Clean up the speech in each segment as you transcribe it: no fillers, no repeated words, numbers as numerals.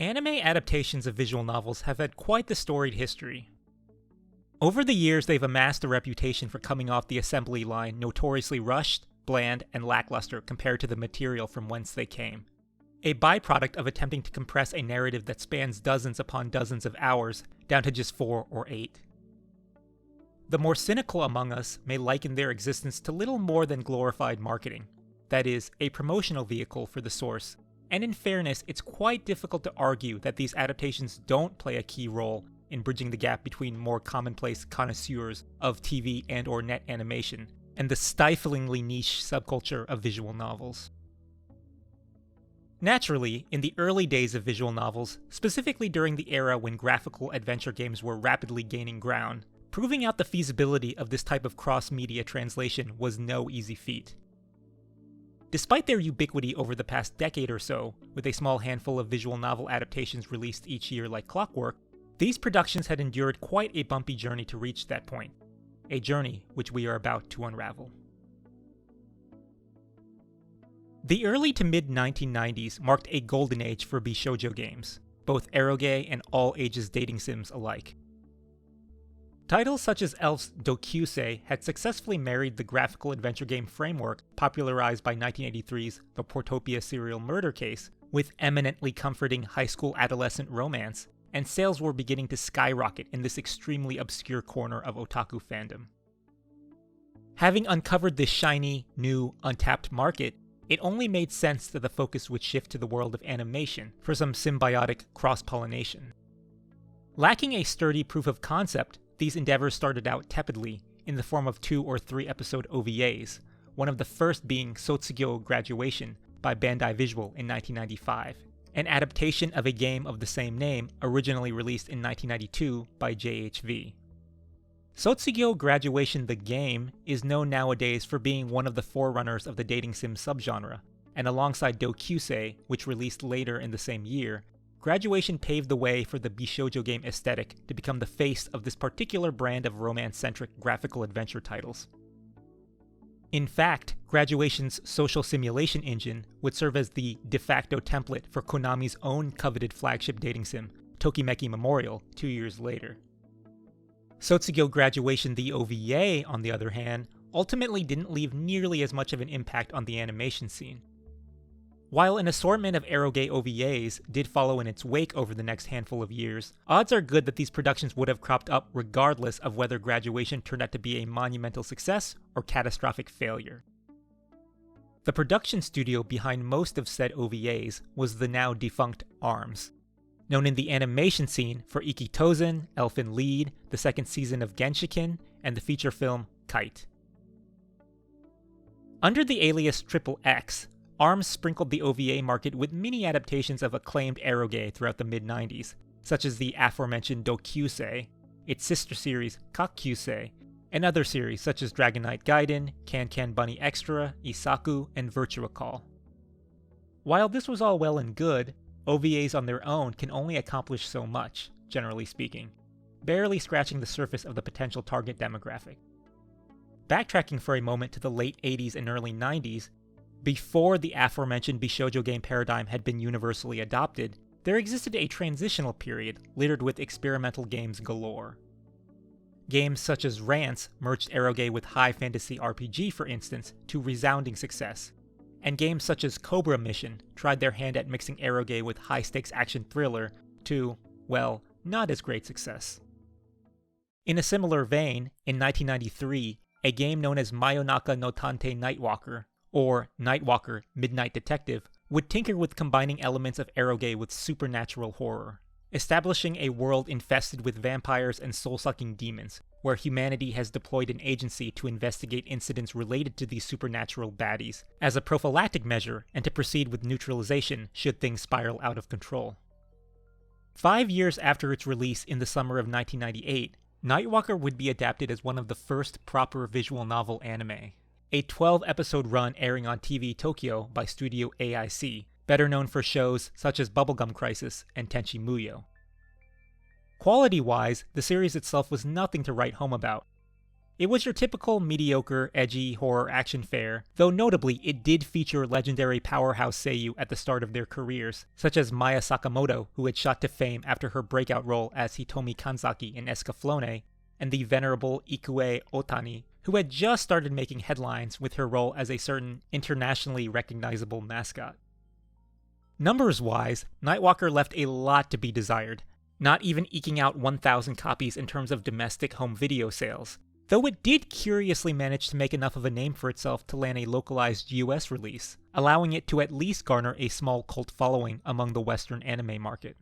Anime adaptations of visual novels have had quite the storied history. Over the years, they've amassed a reputation for coming off the assembly line notoriously rushed, bland, and lackluster compared to the material from whence they came. A byproduct of attempting to compress a narrative that spans dozens upon dozens of hours down to just 4 or 8. The more cynical among us may liken their existence to little more than glorified marketing, that is, a promotional vehicle for the source, and in fairness, it's quite difficult to argue that these adaptations don't play a key role in bridging the gap between more commonplace connoisseurs of TV and or net animation and the stiflingly niche subculture of visual novels. Naturally, in the early days of visual novels, specifically during the era when graphical adventure games were rapidly gaining ground, proving out the feasibility of this type of cross-media translation was no easy feat. Despite their ubiquity over the past decade or so, with a small handful of visual novel adaptations released each year like clockwork, these productions had endured quite a bumpy journey to reach that point, a journey which we are about to unravel. The early to mid-1990s marked a golden age for bishoujo games, both eroge and all-ages dating sims alike. Titles such as Elf's Dokyusei had successfully married the graphical adventure game framework popularized by 1983's The Portopia Serial Murder Case with eminently comforting high school adolescent romance, and sales were beginning to skyrocket in this extremely obscure corner of otaku fandom. Having uncovered this shiny, new, untapped market, it only made sense that the focus would shift to the world of animation for some symbiotic cross-pollination. Lacking a sturdy proof of concept, these endeavors started out tepidly in the form of 2 or 3 episode OVAs, one of the first being Sotsugyou Graduation by Bandai Visual in 1995, an adaptation of a game of the same name originally released in 1992 by JHV. Sotsugyou Graduation the game is known nowadays for being one of the forerunners of the dating sim subgenre, and alongside Dokyusei, which released later in the same year, Graduation paved the way for the bishoujo game aesthetic to become the face of this particular brand of romance-centric graphical adventure titles. In fact, Graduation's social simulation engine would serve as the de facto template for Konami's own coveted flagship dating sim, Tokimeki Memorial, 2 years later. Sotsugyou Graduation the OVA, on the other hand, ultimately didn't leave nearly as much of an impact on the animation scene. While an assortment of eroge OVAs did follow in its wake over the next handful of years, odds are good that these productions would have cropped up regardless of whether Graduation turned out to be a monumental success or catastrophic failure. The production studio behind most of said OVAs was the now defunct ARMS, known in the animation scene for Ikitozen, Elfen Lied, the second season of Genshiken, and the feature film Kite. Under the alias XXX, ARMS sprinkled the OVA market with many adaptations of acclaimed eroge throughout the mid-90s, such as the aforementioned Dokyusei, its sister series Kakyusei, and other series such as Dragon Knight Gaiden, Can Bunny Extra, Isaku, and Virtua Call. While this was all well and good, OVAs on their own can only accomplish so much, generally speaking, barely scratching the surface of the potential target demographic. Backtracking for a moment to the late 80s and early 90s, before the aforementioned bishoujo game paradigm had been universally adopted, there existed a transitional period littered with experimental games galore. Games such as Rance merged eroge with high fantasy RPG, for instance, to resounding success, and games such as Cobra Mission tried their hand at mixing eroge with high-stakes action thriller to, well, not as great success. In a similar vein, in 1993, a game known as Mayonaka no Tantei Nightwalker, or Nightwalker Midnight Detective, would tinker with combining elements of eroge with supernatural horror, establishing a world infested with vampires and soul-sucking demons, where humanity has deployed an agency to investigate incidents related to these supernatural baddies as a prophylactic measure and to proceed with neutralization should things spiral out of control. 5 years after its release in the summer of 1998, Nightwalker would be adapted as one of the first proper visual novel anime, a 12-episode run airing on TV Tokyo by Studio AIC, better known for shows such as Bubblegum Crisis and Tenchi Muyo. Quality-wise, the series itself was nothing to write home about. It was your typical mediocre, edgy horror action fare, though notably it did feature legendary powerhouse seiyuu at the start of their careers, such as Maya Sakamoto, who had shot to fame after her breakout role as Hitomi Kanzaki in Escaflowne, and the venerable Ikue Otani, who had just started making headlines with her role as a certain internationally recognizable mascot. Numbers-wise, Nightwalker left a lot to be desired, not even eking out 1,000 copies in terms of domestic home video sales, though it did curiously manage to make enough of a name for itself to land a localized US release, allowing it to at least garner a small cult following among the Western anime market.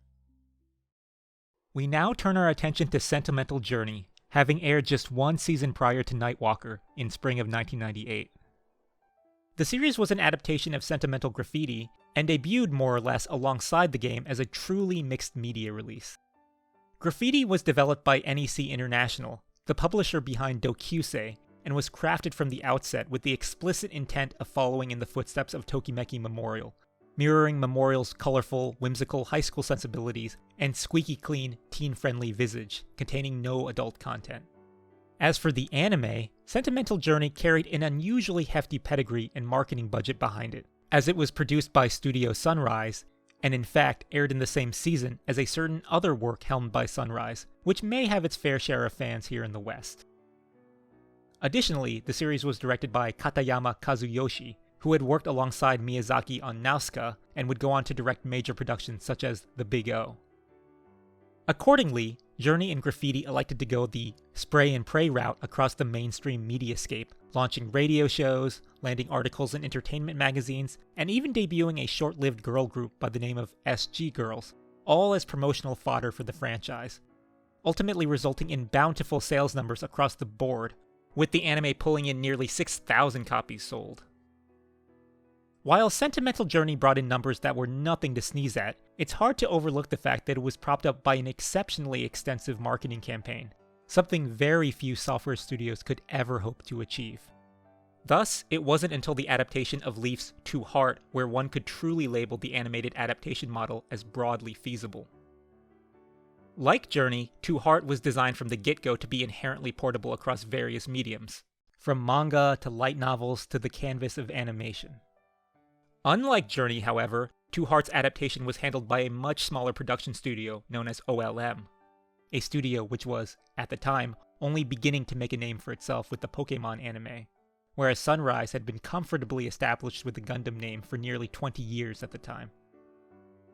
We now turn our attention to Sentimental Journey, having aired just one season prior to Nightwalker in spring of 1998. The series was an adaptation of Sentimental Graffiti, and debuted more or less alongside the game as a truly mixed media release. Graffiti was developed by NEC International, the publisher behind Dokyusei, and was crafted from the outset with the explicit intent of following in the footsteps of Tokimeki Memorial, mirroring Memorial's colorful, whimsical high school sensibilities and squeaky clean, teen-friendly visage, containing no adult content. As for the anime, Sentimental Journey carried an unusually hefty pedigree and marketing budget behind it, as it was produced by Studio Sunrise, and in fact aired in the same season as a certain other work helmed by Sunrise, which may have its fair share of fans here in the West. Additionally, the series was directed by Katayama Kazuyoshi, who had worked alongside Miyazaki on Nausicaa and would go on to direct major productions such as The Big O. Accordingly, Journey and Graffiti elected to go the spray and pray route across the mainstream mediascape, launching radio shows, landing articles in entertainment magazines, and even debuting a short-lived girl group by the name of SG Girls, all as promotional fodder for the franchise, ultimately resulting in bountiful sales numbers across the board, with the anime pulling in nearly 6,000 copies sold. While Sentimental Journey brought in numbers that were nothing to sneeze at, it's hard to overlook the fact that it was propped up by an exceptionally extensive marketing campaign, something very few software studios could ever hope to achieve. Thus, it wasn't until the adaptation of Leaf's To Heart where one could truly label the animated adaptation model as broadly feasible. Like Journey, To Heart was designed from the get-go to be inherently portable across various mediums, from manga to light novels to the canvas of animation. Unlike Journey, however, To Heart's adaptation was handled by a much smaller production studio known as OLM, a studio which was, at the time, only beginning to make a name for itself with the Pokémon anime, whereas Sunrise had been comfortably established with the Gundam name for nearly 20 years at the time.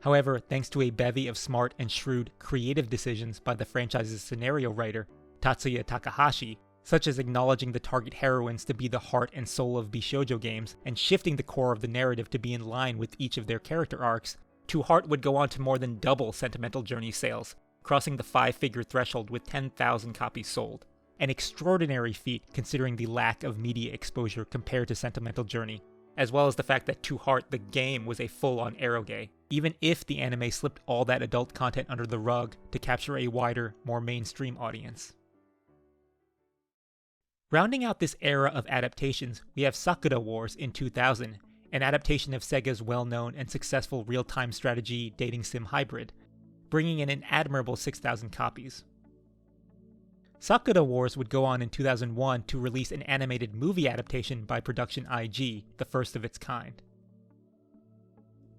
However, thanks to a bevy of smart and shrewd creative decisions by the franchise's scenario writer, Tatsuya Takahashi, such as acknowledging the target heroines to be the heart and soul of Bishoujo games and shifting the core of the narrative to be in line with each of their character arcs, To Heart would go on to more than double Sentimental Journey sales, crossing the 5-figure threshold with 10,000 copies sold. An extraordinary feat considering the lack of media exposure compared to Sentimental Journey, as well as the fact that To Heart the game was a full-on eroge, even if the anime slipped all that adult content under the rug to capture a wider, more mainstream audience. Rounding out this era of adaptations, we have Sakura Wars in 2000, an adaptation of Sega's well-known and successful real-time strategy dating sim hybrid, bringing in an admirable 6,000 copies. Sakura Wars would go on in 2001 to release an animated movie adaptation by Production IG, the first of its kind.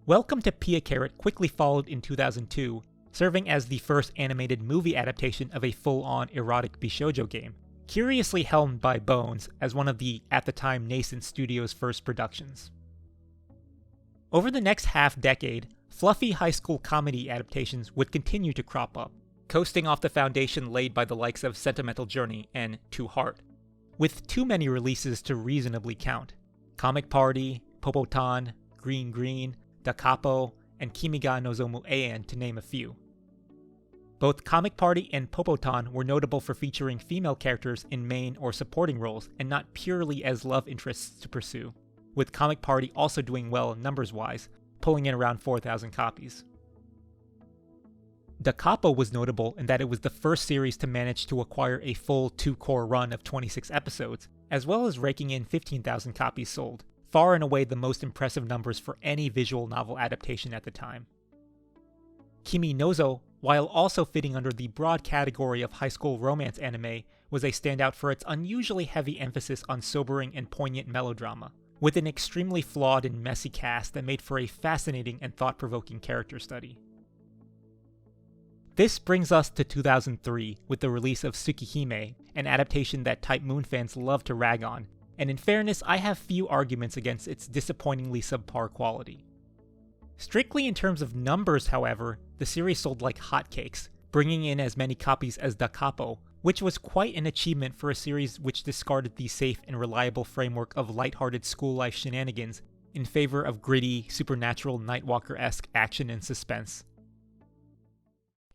Welcome to Pia Carrot quickly followed in 2002, serving as the first animated movie adaptation of a full-on erotic Bishoujo game, curiously helmed by Bones as one of the, at the time, nascent studio's first productions. Over the next half-decade, fluffy high school comedy adaptations would continue to crop up, coasting off the foundation laid by the likes of Sentimental Journey and To Heart, with too many releases to reasonably count: Comic Party, Popotan, Green Green, Da Capo, and Kimi ga Nozomu Eien to name a few. Both Comic Party and Popotan were notable for featuring female characters in main or supporting roles and not purely as love interests to pursue, with Comic Party also doing well numbers-wise, pulling in around 4,000 copies. Da Capo was notable in that it was the first series to manage to acquire a full 2-core run of 26 episodes, as well as raking in 15,000 copies sold, far and away the most impressive numbers for any visual novel adaptation at the time. Kimi Nozo, while also fitting under the broad category of high school romance anime, was a standout for its unusually heavy emphasis on sobering and poignant melodrama, with an extremely flawed and messy cast that made for a fascinating and thought-provoking character study. This brings us to 2003 with the release of Tsukihime, an adaptation that Type Moon fans love to rag on, and in fairness, I have few arguments against its disappointingly subpar quality. Strictly in terms of numbers, however, the series sold like hotcakes, bringing in as many copies as Da Capo, which was quite an achievement for a series which discarded the safe and reliable framework of lighthearted school life shenanigans in favor of gritty, supernatural Nightwalker-esque action and suspense.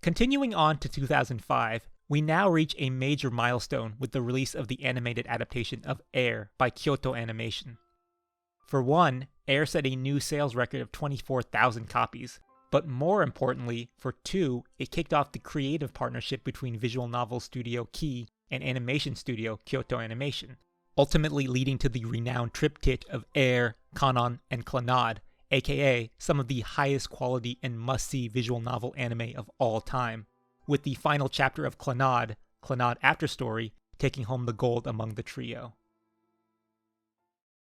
Continuing on to 2005, we now reach a major milestone with the release of the animated adaptation of Air by Kyoto Animation. For one, Air set a new sales record of 24,000 copies, but more importantly, for two, it kicked off the creative partnership between visual novel studio Key and animation studio Kyoto Animation, ultimately leading to the renowned triptych of Air, Kanon, and Clannad, aka some of the highest quality and must-see visual novel anime of all time, with the final chapter of Clannad, Clannad After Story, taking home the gold among the trio.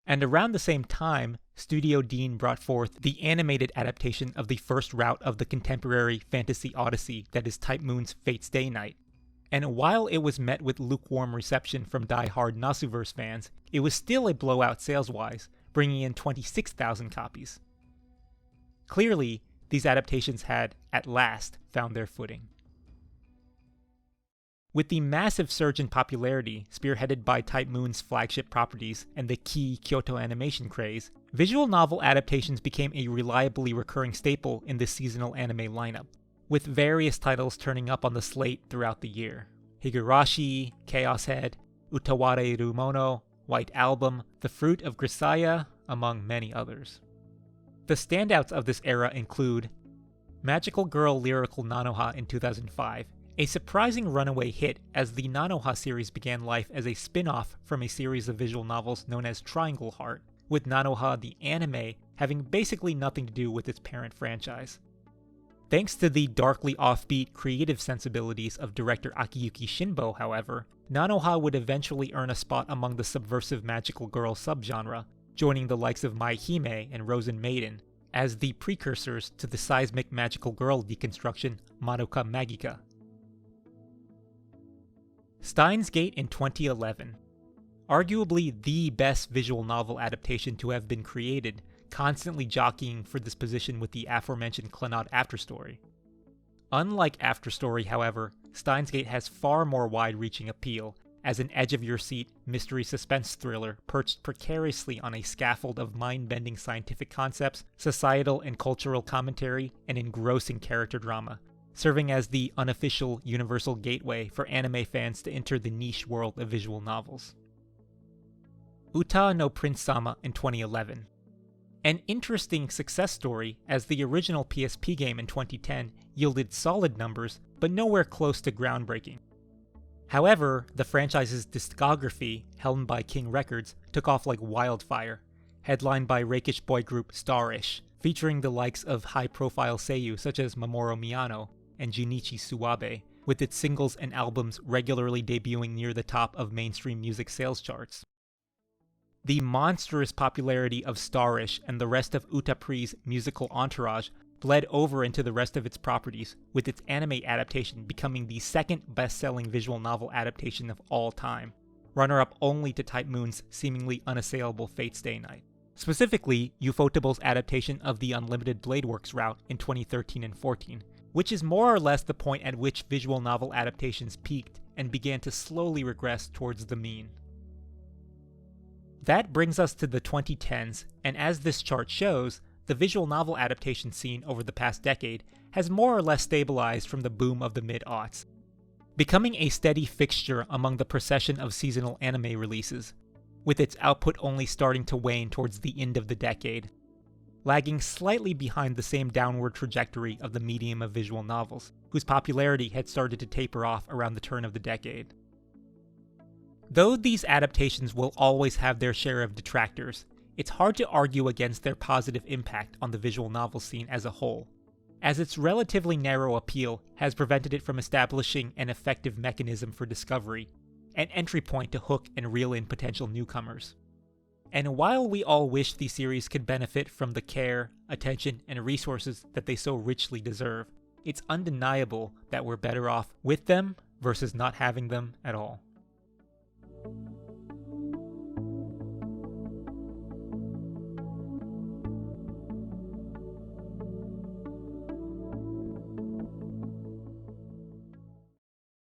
And around the same time, Studio Dean brought forth the animated adaptation of the first route of the contemporary fantasy odyssey that is Type Moon's Fate's Day Night. And while it was met with lukewarm reception from die-hard Nasuverse fans, it was still a blowout sales-wise, bringing in 26,000 copies. Clearly, these adaptations had, at last, found their footing. With the massive surge in popularity, spearheaded by Type Moon's flagship properties and the key Kyoto Animation craze, visual novel adaptations became a reliably recurring staple in the seasonal anime lineup, with various titles turning up on the slate throughout the year. Higurashi, Chaos Head, Utaware Rumono, White Album, The Fruit of Grisaya, among many others. The standouts of this era include Magical Girl Lyrical Nanoha in 2005, a surprising runaway hit as the Nanoha series began life as a spin-off from a series of visual novels known as Triangle Heart, with Nanoha the anime having basically nothing to do with its parent franchise. Thanks to the darkly offbeat creative sensibilities of director Akiyuki Shinbo, however, Nanoha would eventually earn a spot among the subversive magical girl subgenre, joining the likes of Mai Hime and Rosen Maiden, as the precursors to the seismic magical girl deconstruction Madoka Magica. Steinsgate in 2011. Arguably the best visual novel adaptation to have been created, constantly jockeying for this position with the aforementioned Clannad After Story. Unlike After Story, however, Steinsgate has far more wide-reaching appeal, as an edge-of-your-seat mystery suspense thriller perched precariously on a scaffold of mind-bending scientific concepts, societal and cultural commentary, and engrossing character drama, serving as the unofficial universal gateway for anime fans to enter the niche world of visual novels. Uta no Prince-sama in 2011. An interesting success story, as the original PSP game in 2010 yielded solid numbers, but nowhere close to groundbreaking. However, the franchise's discography, helmed by King Records, took off like wildfire, headlined by rakish boy group Starish, featuring the likes of high-profile seiyuu such as Mamoru Miyano and Junichi Suwabe, with its singles and albums regularly debuting near the top of mainstream music sales charts. The monstrous popularity of Starish and the rest of Utapri's musical entourage bled over into the rest of its properties, with its anime adaptation becoming the second best-selling visual novel adaptation of all time, runner-up only to Type Moon's seemingly unassailable Fate's Day Night. Specifically, Ufotable's adaptation of the Unlimited Blade Works route in 2013 and 14, which is more or less the point at which visual novel adaptations peaked and began to slowly regress towards the mean. That brings us to the 2010s, and as this chart shows, the visual novel adaptation scene over the past decade has more or less stabilized from the boom of the mid-aughts, becoming a steady fixture among the procession of seasonal anime releases, with its output only starting to wane towards the end of the decade, lagging slightly behind the same downward trajectory of the medium of visual novels, whose popularity had started to taper off around the turn of the decade. Though these adaptations will always have their share of detractors, it's hard to argue against their positive impact on the visual novel scene as a whole, as its relatively narrow appeal has prevented it from establishing an effective mechanism for discovery, an entry point to hook and reel in potential newcomers. And while we all wish the series could benefit from the care, attention, and resources that they so richly deserve, it's undeniable that we're better off with them versus not having them at all.